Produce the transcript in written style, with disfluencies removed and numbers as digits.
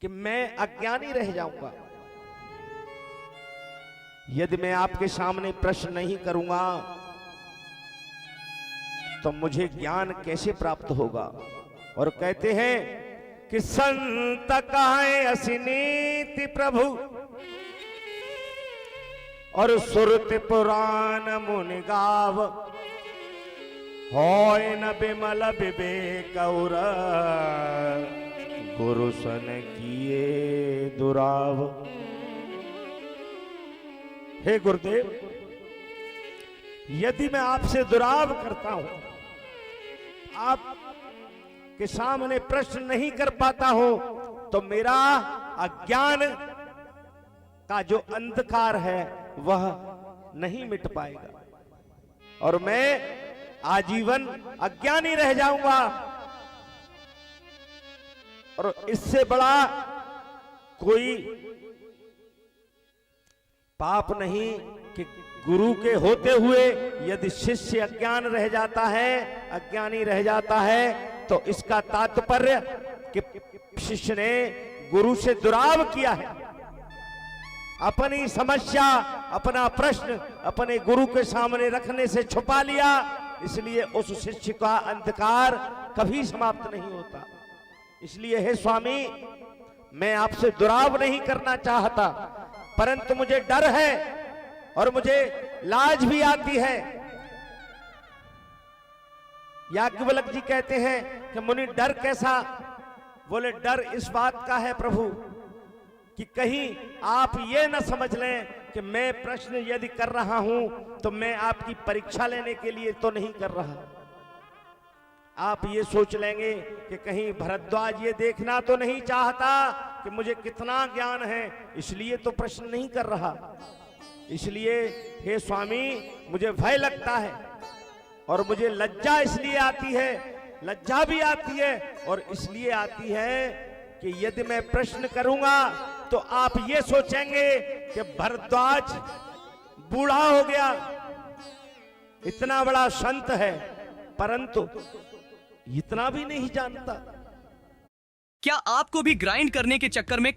कि मैं अज्ञानी रह जाऊंगा। यदि मैं आपके सामने प्रश्न नहीं करूंगा तो मुझे ज्ञान कैसे प्राप्त होगा। और कहते हैं कि संत कहे असिनीति प्रभु और सुरत पुराण मुनि गाव, होय न बिमल विवेक और गुरु सन किए दुराव। हे गुरुदेव, यदि मैं आपसे दुराव करता हूं, आप के सामने प्रश्न नहीं कर पाता हूं, तो मेरा अज्ञान का जो अंधकार है वह नहीं मिट पाएगा और मैं आजीवन अज्ञानी रह जाऊंगा। और इससे बड़ा कोई पाप नहीं कि गुरु के होते हुए यदि शिष्य अज्ञान रह जाता है, अज्ञानी रह जाता है, तो इसका तात्पर्य कि शिष्य ने गुरु से दुराव किया है, अपनी समस्या, अपना प्रश्न अपने गुरु के सामने रखने से छुपा लिया। इसलिए उस शिष्य का अंधकार कभी समाप्त नहीं होता। इसलिए हे स्वामी, मैं आपसे दुराव नहीं करना चाहता, परंतु मुझे डर है और मुझे लाज भी आती है। याज्ञवल्क्य जी कहते हैं कि मुनि डर कैसा? बोले डर इस बात का है प्रभु कि कहीं आप ये न समझ लें कि मैं प्रश्न यदि कर रहा हूं तो मैं आपकी परीक्षा लेने के लिए तो नहीं कर रहा। आप ये सोच लेंगे कि कहीं भरद्वाज ये देखना तो नहीं चाहता कि मुझे कितना ज्ञान है, इसलिए तो प्रश्न नहीं कर रहा। इसलिए हे स्वामी, मुझे भय लगता है और मुझे लज्जा इसलिए आती है, लज्जा भी आती है और इसलिए आती है कि यदि मैं प्रश्न करूंगा तो आप ये सोचेंगे कि भरद्वाज बूढ़ा हो गया, इतना बड़ा संत है परंतु इतना भी नहीं जानता। क्या आपको भी ग्राइंड करने के चक्कर में